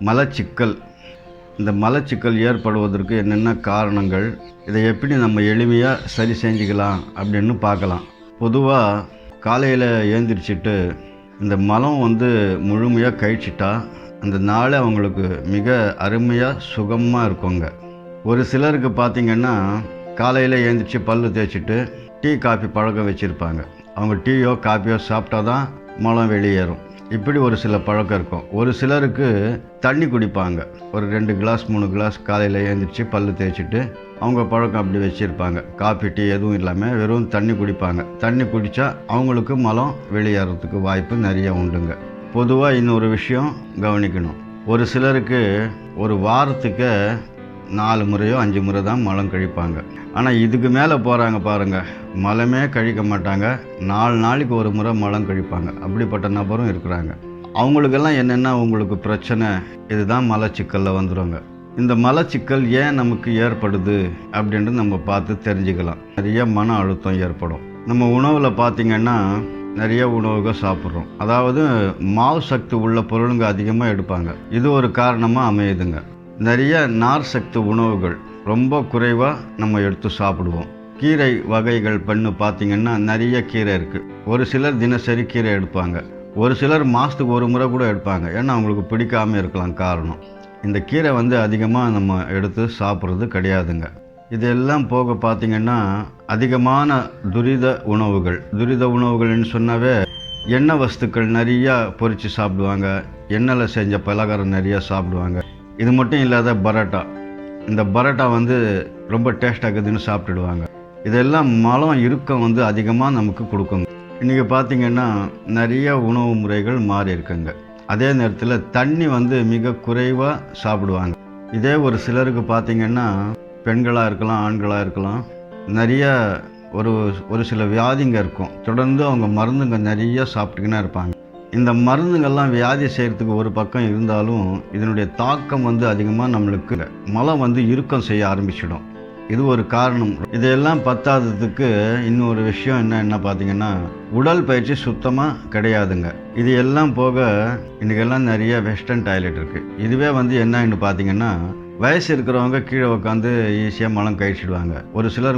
மலச்சிக்கல். இந்த மலச்சிக்கல் ஏற்படுவதற்கு என்னென்ன காரணங்கள், இதை எப்படி நம்ம எளிமையாக சரி செஞ்சுக்கலாம் அப்படின்னு பார்க்கலாம். பொதுவாக காலையில் ஏந்திரிச்சிட்டு இந்த மலம் முழுமையாக கழிச்சிட்டா அந்த நாளே அவங்களுக்கு மிக அருமையாக சுகமாக இருக்குங்க. ஒரு சிலருக்கு பார்த்திங்கன்னா காலையில் ஏந்திரிச்சு பல்லு தேய்ச்சிட்டு டீ காஃபி பழக்கம் வச்சுருப்பாங்க. அவங்க டீயோ காஃபியோ சாப்பிட்டா தான் மலம் வெளியேறும். இப்படி ஒரு சில பழக்கம் இருக்கும். ஒரு சிலருக்கு தண்ணி குடிப்பாங்க. ஒரு 2 கிளாஸ் 3 கிளாஸ் காலையில் ஏந்திரிச்சு பல்லு தேய்ச்சிட்டு அவங்க பழக்கம் அப்படி வச்சுருப்பாங்க. காஃபி டீ எதுவும் இல்லாமல் வெறும் தண்ணி குடிப்பாங்க. தண்ணி குடித்தா அவங்களுக்கு மலம் வெளியேறதுக்கு வாய்ப்பு நிறைய உண்டுங்க. பொதுவாக இன்னொரு விஷயம் கவனிக்கணும். ஒரு சிலருக்கு ஒரு வாரத்துக்கு 4 முறையோ 5 முறை தான் மலம் கழிப்பாங்க. ஆனால் இதுக்கு மேலே போகிறாங்க பாருங்கள், மலமே கழிக்க மாட்டாங்க. 4 நாளைக்கு ஒரு முறை மலம் கழிப்பாங்க. அப்படிப்பட்ட நபரும் இருக்கிறாங்க. அவங்களுக்கெல்லாம் என்னென்னா உங்களுக்கு பிரச்சனை, இதுதான் மலச்சிக்கலில் வந்துடுங்க. இந்த மலச்சிக்கல் ஏன் நமக்கு ஏற்படுது அப்படின்ட்டு நம்ம பார்த்து தெரிஞ்சுக்கலாம். நிறைய மன அழுத்தம் ஏற்படும். நம்ம உணவில் பார்த்திங்கன்னா நிறைய உணவுகள் சாப்பிட்றோம். அதாவது மாவு சக்தி உள்ள பொருளுங்க அதிகமாக எடுப்பாங்க. இது ஒரு காரணமாக அமையுதுங்க. நிறைய நார் சக்தி உணவுகள் ரொம்ப குறைவாக நம்ம எடுத்து சாப்பிடுவோம். கீரை வகைகள் பார்த்திங்கன்னா நிறைய கீரை இருக்குது. ஒரு சிலர் தினசரி கீரை எடுப்பாங்க. ஒரு சிலர் மாதத்துக்கு ஒரு முறை கூட எடுப்பாங்க. ஏன்னா அவங்களுக்கு பிடிக்காமல் இருக்கலாம் காரணம். இந்த கீரை அதிகமாக நம்ம எடுத்து சாப்பிட்றது கிடையாதுங்க. இதெல்லாம் போக பார்த்திங்கன்னா அதிகமான துரித உணவுகள்னு சொன்னாவே எண்ணெய் வஸ்துக்கள் நிறையா பொரித்து சாப்பிடுவாங்க. எண்ணெயில் செஞ்ச பலகாரம் நிறையா சாப்பிடுவாங்க. இது மட்டும் இல்லாத பரோட்டா, இந்த பரோட்டா ரொம்ப டேஸ்டாக இருக்குதுன்னு சாப்பிட்டுடுவாங்க. இதெல்லாம் மலம் இறுக்கம் அதிகமாக நமக்கு கொடுக்குங்க. இன்றைக்கி பார்த்திங்கன்னா நிறைய உணவு முறைகள் மாறி இருக்குங்க. அதே நேரத்தில் தண்ணி மிக குறைவாக சாப்பிடுவாங்க. இதே ஒரு சிலருக்கு பார்த்திங்கன்னா பெண்களாக இருக்கலாம், ஆண்களாக இருக்கலாம், நிறைய ஒரு சில வியாதிங்க இருக்கும். தொடர்ந்து அவங்க மருந்துங்க நிறைய சாப்பிட்டுக்கினே இருப்பாங்க. இந்த மருந்துங்கள்லாம் வியாதி செய்கிறதுக்கு ஒரு பக்கம் இருந்தாலும் இதனுடைய தாக்கம் அதிகமாக நம்மளுக்கு மலம் இறுக்கம் செய்ய ஆரம்பிச்சிடும். இது ஒரு காரணம். இதையெல்லாம் பத்தாததுக்கு இன்னொரு விஷயம் என்ன பார்த்திங்கன்னா உடல் பயிற்சி சுத்தமாக கிடையாதுங்க. இது எல்லாம் போக இன்றைக்கெல்லாம் நிறைய வெஸ்டர்ன் டாய்லெட் இருக்குது. இதுவே என்னன்னு பார்த்திங்கன்னா வயசு இருக்கிறவங்க கீழே உட்காந்து ஈஸியாக மலம் கழிச்சிடுவாங்க. ஒரு சிலர்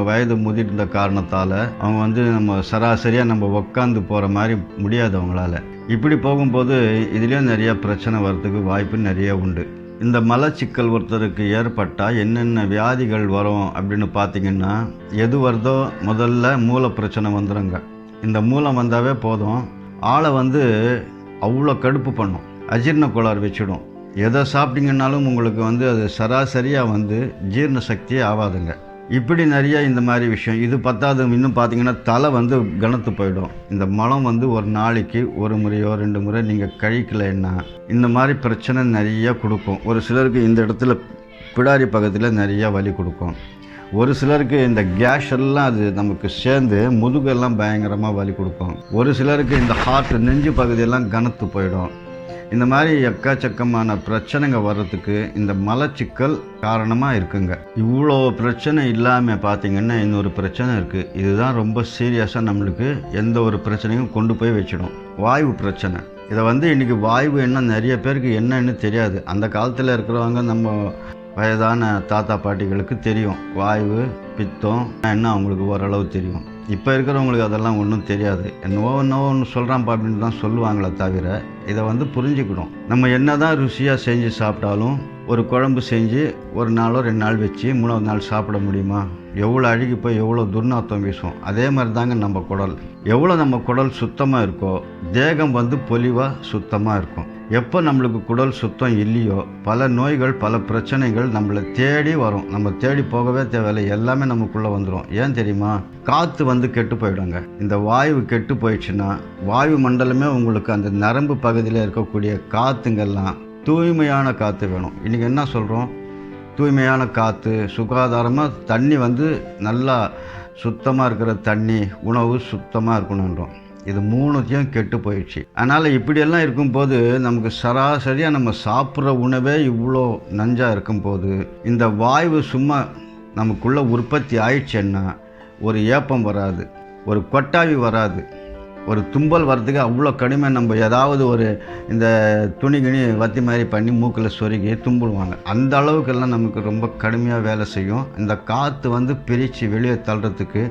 வயது முதிர்ந்த காரணத்தால் அவங்க நம்ம சராசரியாக நம்ம உட்காந்து போகிற மாதிரி முடியாது அவங்களால. இப்படி போகும்போது இதுலேயும் நிறைய பிரச்சனை வர்றதுக்கு வாய்ப்பு நிறைய உண்டு. இந்த மலச்சிக்கல் ஒருத்தருக்கு ஏற்பட்டால் என்னென்ன வியாதிகள் வரும் அப்படின்னு பார்த்திங்கன்னா எது வருதோ முதல்ல மூல பிரச்சனை வந்துடுங்க. இந்த மூலம் வந்தாவே போதும், ஆளை அவ்வளோ கடுப்பு பண்ணும், அஜீரண கோளாறு வச்சிடும். எதை சாப்பிட்டீங்கன்னாலும் உங்களுக்கு அது சராசரியாக ஜீரண சக்தியே ஆகாதுங்க. இப்படி நிறைய இந்த மாதிரி விஷயம். இது பத்தாது, இன்னும் பார்த்திங்கன்னா தலை கனத்து போயிடும். இந்த மலம் ஒரு நாளைக்கு 1 முறையோ 2 முறை நீங்கள் கழிக்கலைன்னா இந்த மாதிரி பிரச்சனை நிறைய கொடுக்கும். ஒரு சிலருக்கு இந்த இடத்துல பிடாரி பக்கத்தில் நிறைய வலி கொடுக்கும். ஒரு சிலருக்கு இந்த கேஸ் எல்லாம் அது நமக்கு சேர்ந்து முதுகெல்லாம் பயங்கரமாக வலி கொடுக்கும். ஒரு சிலருக்கு இந்த ஹார்ட் நெஞ்சு பகுதியெல்லாம் கனத்து போயிடும். இந்த மாதிரி எக்கச்சக்கமான பிரச்சனைங்க வர்றதுக்கு இந்த மலச்சிக்கல் காரணமாக இருக்குங்க. இவ்வளோ பிரச்சனை இல்லாமல் பார்த்திங்கன்னா இன்னொரு பிரச்சனை இருக்குது. இதுதான் ரொம்ப சீரியஸாக நம்மளுக்கு எந்த ஒரு பிரச்சனையும் கொண்டு போய் வச்சிடும். வாயு பிரச்சனை. இதை இன்றைக்கி வாயு என்ன நிறைய பேருக்கு என்னன்னு தெரியாது. அந்த காலத்தில் இருக்கிறவங்க நம்ம வயதான தாத்தா பாட்டிகளுக்கு தெரியும். வாயு பித்தம் என்ன அவங்களுக்கு ஓரளவு தெரியும். இப்போ இருக்கிறவங்களுக்கு அதெல்லாம் ஒன்றும் தெரியாது. என்னவோ ஒன்று சொல்கிறான்ப்பா அப்படின்னு தான் சொல்லுவாங்களே தவிர இதை புரிஞ்சுக்கணும். நம்ம என்ன தான் ருசியாக செஞ்சு சாப்பிட்டாலும் ஒரு குழம்பு செஞ்சு 1 நாளோ 2 நாள் வச்சு 3ஆவது நாள் சாப்பிட முடியுமா? எவ்வளோ அழுகி போய் எவ்வளோ துர்நாத்தம் வீசும். அதே மாதிரி தாங்க நம்ம குடல். எவ்வளோ நம்ம குடல் சுத்தமாக இருக்கோ தேகம் பொலிவாக சுத்தமாக இருக்கும். எப்போ நம்மளுக்கு குடல் சுத்தம் இல்லையோ பல நோய்கள் பல பிரச்சனைகள் நம்மளை தேடி வரும். நம்ம தேடி போகவே தேவையில்லை, எல்லாமே நமக்குள்ளே வந்துடும். ஏன் தெரியுமா? காற்று கெட்டு போயிடுங்க. இந்த வாயு கெட்டு போயிடுச்சுன்னா வாயு மண்டலமே உங்களுக்கு அந்த நரம்பு பகுதியில் இருக்கக்கூடிய காற்றுங்கெல்லாம் தூய்மையான காற்று வேணும். இன்றைக்கி என்ன சொல்கிறோம்? தூய்மையான காற்று, சுகாதாரமாக தண்ணி நல்லா சுத்தமாக இருக்கிற தண்ணி, உணவு சுத்தமாக இருக்கணுன்றோம். இது 3த்தையும் கெட்டு போயிடுச்சு. அதனால் இப்படியெல்லாம் இருக்கும்போது நமக்கு சராசரியாக நம்ம சாப்பிட்ற உணவே இவ்வளோ நஞ்சாக இருக்கும்போது இந்த வாயு சும்மா நமக்குள்ளே உற்பத்தி ஆயிடுச்சுன்னா ஒரு ஏப்பம் வராது, ஒரு கொட்டாவி வராது, ஒரு தும்பல் வர்றதுக்கு அவ்வளோ கடுமை. நம்ம ஏதாவது ஒரு இந்த துணிகிணி வத்தி மாதிரி பண்ணி மூக்கில் சொருகி தும்பிடுவாங்க. அந்த அளவுக்கெல்லாம் நமக்கு ரொம்ப கடுமையாக வேலை செய்யும். இந்த காற்று வந்து பிரித்து வெளியே தள்ளுறதுக்கு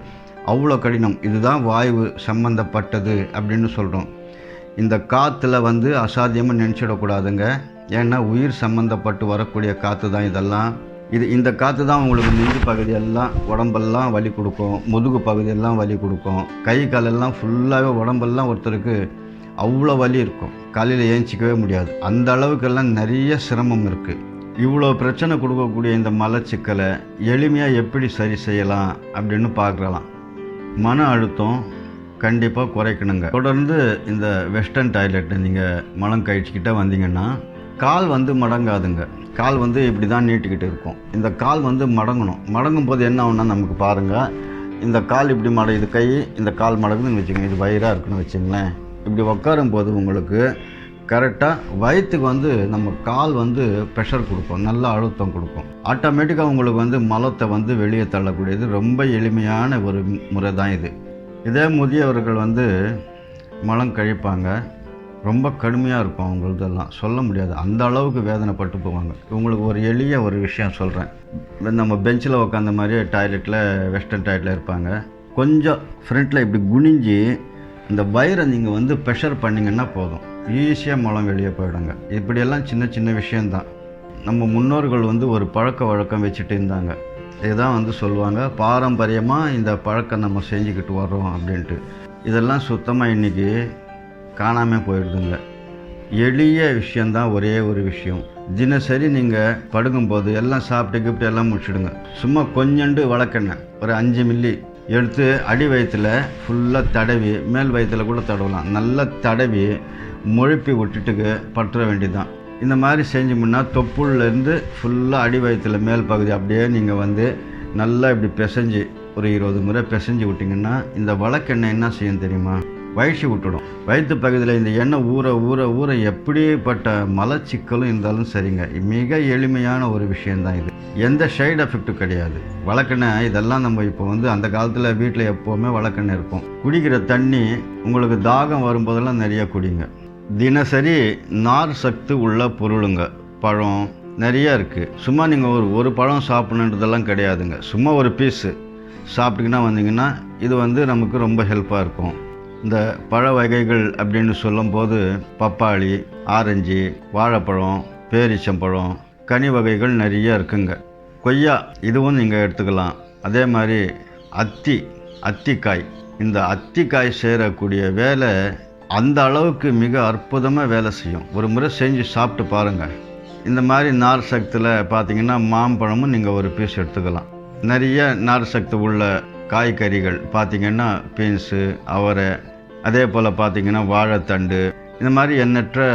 அவ்வளோ கடினம். இதுதான் வாயு சம்மந்தப்பட்டது அப்படின்னு சொல்கிறோம். இந்த காற்றுல வந்து அசாத்தியமாக நினச்சிடக்கூடாதுங்க. ஏன்னா உயிர் சம்மந்தப்பட்டு வரக்கூடிய காற்று தான் இதெல்லாம். இந்த காற்று தான் உங்களுக்கு நெஞ்சு பகுதியெல்லாம் உடம்பெல்லாம் வலி கொடுக்கும், முதுகு பகுதியெல்லாம் வலி கொடுக்கும், கை காலெல்லாம் ஃபுல்லாகவே உடம்பெல்லாம் ஒருத்தருக்கு அவ்வளோ வலி இருக்கும். காலையில் ஏஞ்சிக்கவே முடியாது. அந்த அளவுக்கெல்லாம் நிறைய சிரமம் இருக்குது. இவ்வளோ பிரச்சனை கொடுக்கக்கூடிய இந்த மலச்சிக்கலை எளிமையாக எப்படி சரி செய்யலாம் அப்படின்னு பார்க்கலாம். மன அழுத்தம் கண்டிப்பாக குறைக்கணுங்க. தொடர்ந்து இந்த வெஸ்டர்ன் டாய்லெட்டை நீங்கள் மலம் கழிச்சிக்கிட்டே வந்தீங்கன்னா கால் வந்து மடங்காதுங்க. கால் வந்து இப்படி தான் நீட்டிக்கிட்டு இருக்கும். இந்த கால் வந்து மடங்கணும். மடங்கும் போது என்ன ஆகும்னா நமக்கு பாருங்கள், இந்த கால் இப்படி இது கை, இந்த கால் மடங்குதுன்னு வச்சுக்கோங்க. இது வயிறாக இருக்குன்னு வச்சுங்களேன். இப்படி உட்காரும் போது உங்களுக்கு கரெக்டாக வயிற்றுக்கு வந்து நம்ம கால் வந்து ப்ரெஷர் கொடுக்கும், நல்ல அழுத்தம் கொடுக்கும். ஆட்டோமேட்டிக்காக உங்களுக்கு வந்து மலத்தை வந்து வெளியே தள்ளக்கூடியது ரொம்ப எளிமையான ஒரு முறை தான் இது. இதே முதியவர்கள் வந்து மலம் கழிப்பாங்க. ரொம்ப கடுமையாக இருக்கும் அவங்களதெல்லாம், சொல்ல முடியாது. அந்த அளவுக்கு வேதனைப்பட்டு போவாங்க. உங்களுக்கு ஒரு எளிய ஒரு விஷயம் சொல்கிறேன். நம்ம பெஞ்சில் உட்காந்த மாதிரியே டாய்லெட்டில் வெஸ்டர்ன் டாய்லெட்டில் இருப்பாங்க. கொஞ்சம் ஃப்ரண்ட்டில் இப்படி குனிஞ்சி இந்த வயிறை நீங்கள் வந்து ப்ரெஷர் பண்ணிங்கன்னா போதும், ஈஸியாக மலம் வெளியே போயிடுங்க. இப்படியெல்லாம் சின்ன சின்ன விஷயந்தான். நம்ம முன்னோர்கள் வந்து ஒரு பழக்க வழக்கம் வச்சுட்டு இருந்தாங்க. இதுதான் வந்து சொல்லுவாங்க, பாரம்பரியமாக இந்த பழக்கம் நம்ம செஞ்சுக்கிட்டு வர்றோம் அப்படின்ட்டு. இதெல்லாம் சுத்தமாக இன்றைக்கி காணாமல் போயிடுதுங்க. எளிய விஷயந்தான், ஒரே ஒரு விஷயம். தினசரி நீங்கள் படுக்கும்போது எல்லாம் சாப்பிட்டு கிப்ட்டு எல்லாம் முடிச்சுடுங்க. சும்மா கொஞ்சண்டு வழக்கெண்ணெய் ஒரு 5 மில்லி எடுத்து அடி வயிற்றில் ஃபுல்லாக தடவி, மேல் வயிற்றில் கூட தடவலாம், நல்லா தடவி முழுப்பி விட்டுட்டு பற்ற வேண்டியதுதான். இந்த மாதிரி செஞ்சோம்னா தொப்புள்லேருந்து ஃபுல்லாக அடி வயிற்றில் மேல் பகுதி அப்படியே நீங்கள் வந்து நல்லா இப்படி பிசைஞ்சு ஒரு 20 முறை பிசைஞ்சு விட்டிங்கன்னா இந்த வழக்கெண்ணெய் என்ன செய்யும் தெரியுமா? வயிற்சி விட்டுடும். வயிற்று பகுதியில் இந்த எண்ணெய் ஊற ஊற ஊற எப்படிப்பட்ட மலச்சிக்கலும் இருந்தாலும் சரிங்க. மிக எளிமையான ஒரு விஷயந்தான் இது. எந்த சைடு எஃபெக்ட்டும் கிடையாது. வழக்கெண்ணெய் இதெல்லாம் நம்ம இப்போ வந்து அந்த காலத்தில் வீட்டில் எப்போவுமே வழக்கெண்ணெய் இருக்கும். குடிக்கிற தண்ணி உங்களுக்கு தாகம் வரும்போதெல்லாம் நிறைய குடிங்க. தினசரி நார் சத்து உள்ள பொருளுங்க, பழம் நிறையா இருக்குது. சும்மா நீங்கள் ஒரு பழம் சாப்பிடணுன்றதெல்லாம் கிடையாதுங்க. சும்மா ஒரு பீஸு சாப்பிட்டுக்கினா வந்தீங்கன்னா இது வந்து நமக்கு ரொம்ப ஹெல்ப்பாக இருக்கும். இந்த பழ வகைகள் அப்படின்னு சொல்லும்போது பப்பாளி, ஆரஞ்சு, வாழைப்பழம், பேரிச்சம்பழம், கனி வகைகள் நிறைய இருக்குங்க. கொய்யா இதுவும் நீங்கள் எடுத்துக்கலாம். அதே மாதிரி அத்திக்காய், இந்த அத்திக்காய் செய்யக்கூடிய வேலை அந்த அளவுக்கு மிக அற்புதமாக வேலை செய்யும். ஒரு முறை செஞ்சு சாப்பிட்டு பாருங்கள். இந்த மாதிரி நார் சக்தியில் பார்த்தீங்கன்னா மாம்பழமும் நீங்கள் ஒரு பீஸ் எடுத்துக்கலாம். நிறைய நார் சக்தி உள்ள காய்கறிகள் பார்த்திங்கன்னா பீன்ஸு, அவரை, அதே போல் பார்த்திங்கன்னா வாழைத்தண்டு, இந்த மாதிரி எண்ணற்ற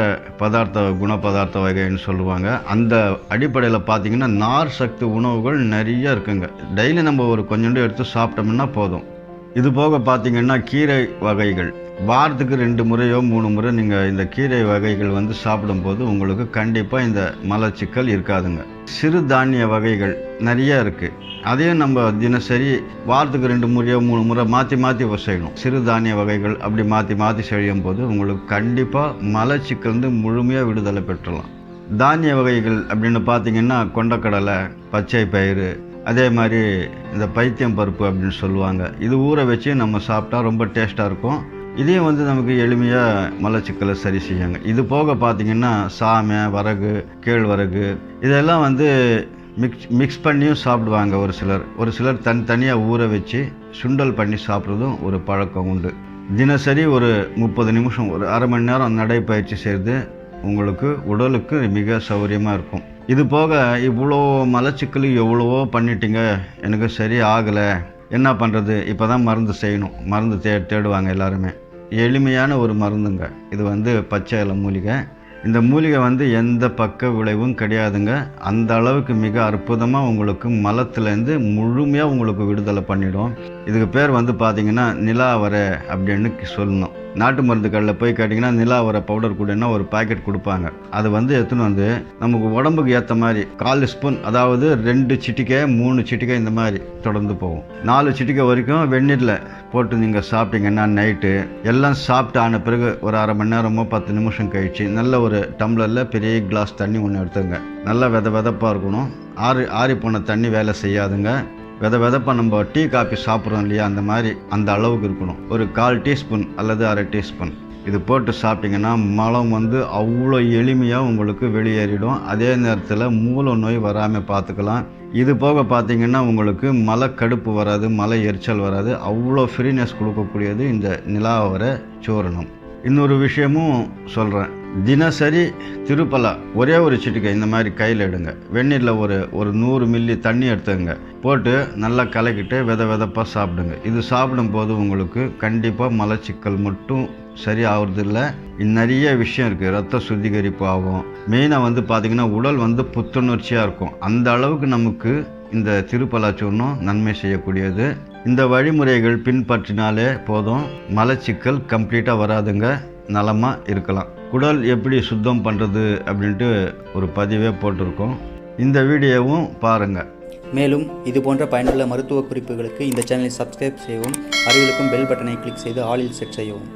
குண பதார்த்த வகைன்னு சொல்லுவாங்க. அந்த அடிப்படையில் பார்த்திங்கன்னா நார் சக்தி உணவுகள் நிறைய இருக்குங்க. டெய்லி நம்ம ஒரு கொஞ்சோண்டு எடுத்து சாப்பிட்டோம்னா போதும். இது போக பார்த்திங்கன்னா கீரை வகைகள் வாரத்துக்கு 2 முறையோ 3 முறை நீங்கள் இந்த கீரை வகைகள் வந்து சாப்பிடும்போது உங்களுக்கு கண்டிப்பாக இந்த மலச்சிக்கல் இருக்காதுங்க. சிறு தானிய வகைகள் நிறைய இருக்குது. அதையும் நம்ம தினசரி வாரத்துக்கு 2 முறையோ 3 முறை மாற்றி செய்யணும். சிறு தானிய வகைகள் அப்படி மாற்றி செய்யும் போது உங்களுக்கு கண்டிப்பாக மலச்சிக்கல் முழுமையாக விடுதலை பெற்றலாம். தானிய வகைகள் அப்படின்னு பார்த்தீங்கன்னா கொண்டக்கடலை, பச்சை பயிறு, அதே மாதிரி இந்த பைத்தியம் பருப்பு அப்படின்னு சொல்லுவாங்க. இது ஊற வச்சு நம்ம சாப்பிட்டா ரொம்ப டேஸ்ட்டாக இருக்கும். இதையும் வந்து நமக்கு எளிமையாக மலச்சிக்கலை சரி செய்யுங்க. இது போக பார்த்திங்கன்னா சாமை, வரகு, கேழ்வரகு இதெல்லாம் வந்து மிக்ஸ் பண்ணியும் சாப்பிடுவாங்க ஒரு சிலர் தனியாக ஊற வச்சு சுண்டல் பண்ணி சாப்பிட்றதும் ஒரு பழக்கம் உண்டு. தினசரி ஒரு 30 நிமிஷம் ஒரு அரை மணி நேரம் நடைப்பயிற்சி செய்து உங்களுக்கு உடலுக்கு மிக சௌகரியமாக இருக்கும். இது போக இவ்வளோ மலச்சிக்கல் எவ்வளவோ பண்ணிட்டீங்க, எனக்கு சரி ஆகலை, என்ன பண்ணுறது? இப்போ தான் மருந்து செய்யணும். மருந்து தேடுவாங்க எல்லாருமே. எளிமையான ஒரு மருந்துங்க இது வந்து பச்சை இலை மூலிகை. இந்த மூலிகை வந்து எந்த பக்க விளைவும் கிடையாதுங்க. அந்த அளவுக்கு மிக அற்புதமாக உங்களுக்கு மலத்துலேருந்து முழுமையாக உங்களுக்கு விடுதலை பண்ணிடும். இதுக்கு பேர் வந்து பார்த்திங்கன்னா நிலாவரை அப்படின்னு சொல்லணும். நாட்டு மருந்து கடையில் போய் கேட்டிங்கன்னா நிலாவரை பவுடர் கொடுன்னா ஒரு பாக்கெட் கொடுப்பாங்க. அது எடுத்துன்னு வந்து நமக்கு உடம்புக்கு ஏற்ற மாதிரி 1/4 ஸ்பூன், அதாவது 2 சிட்டிக்கை 3 சிட்டிக்கை இந்த மாதிரி தொடர்ந்து போகும். 4 சிட்டிக்கை வரைக்கும் வெந்நீரில் போட்டு நீங்கள் சாப்பிட்டீங்கன்னா நைட்டு எல்லாம் சாப்பிட்டு ஆன பிறகு ஒரு அரை மணி நேரமோ 10 நிமிஷம் கழிச்சு நல்ல ஒரு டம்ளரில் பெரிய கிளாஸ் தண்ணி ஒன்று எடுத்துங்க. நல்லா வெதப்பாக இருக்கணும். ஆறி போன தண்ணி வேலை செய்யாதுங்க. வெதப்பாக நம்ம டீ காஃபி சாப்பிட்றோம் இல்லையா, அந்த மாதிரி அந்த அளவுக்கு இருக்கணும். ஒரு 1/4 டீஸ்பூன் அல்லது அரை டீஸ்பூன் இது போட்டு சாப்பிட்டிங்கன்னா மலம் அவ்வளோ எளிமையாக உங்களுக்கு வெளியேறிடும். அதே நேரத்தில் மூல நோய் வராமல் பார்த்துக்கலாம். இது போக பார்த்தீங்கன்னா உங்களுக்கு மலக்கடுப்பு வராது, மலை எரிச்சல் வராது. அவ்வளோ ஃப்ரீனஸ் கொடுக்கக்கூடியது இந்த நிலாவரை சூரணம். இன்னொரு விஷயமும் சொல்கிறேன். தினசரி திருப்பலா ஒரே ஒரு சிட்டிக்கை இந்த மாதிரி கையில் எடுங்க. வெந்நீரில் ஒரு 100 மில்லி தண்ணி எடுத்துங்க. போட்டு நல்லா கலக்கிட்டு வெதப்பாக சாப்பிடுங்க. இது சாப்பிடும்போது உங்களுக்கு கண்டிப்பாக மலச்சிக்கல் மட்டும் சரி ஆகுறதில்ல, நிறைய விஷயம் இருக்குது. ரத்த சுத்திகரிப்பு ஆகும். மெயினாக பார்த்தீங்கன்னா உடல் புத்துணர்ச்சியாக இருக்கும். அந்த அளவுக்கு நமக்கு இந்த திருப்பலாச்சூர்ணம் நன்மை செய்யக்கூடியது. இந்த வழிமுறைகள் பின்பற்றினாலே போதும், மலச்சிக்கல் கம்ப்ளீட்டாக வராதுங்க. நலமாக இருக்கலாம். குடல் எப்படி சுத்தம் பண்ணுறது அப்படின்ட்டு ஒரு பதிவே போட்டிருக்கோம். இந்த வீடியோவும் பாருங்கள். மேலும் இது போன்ற பயனுள்ள மருத்துவ குறிப்புகளுக்கு இந்த சேனலை சப்ஸ்கிரைப் செய்யவும், அருகிலுக்கும் பெல் பட்டனை கிளிக் செய்து ஆலில் செட் செய்யவும்.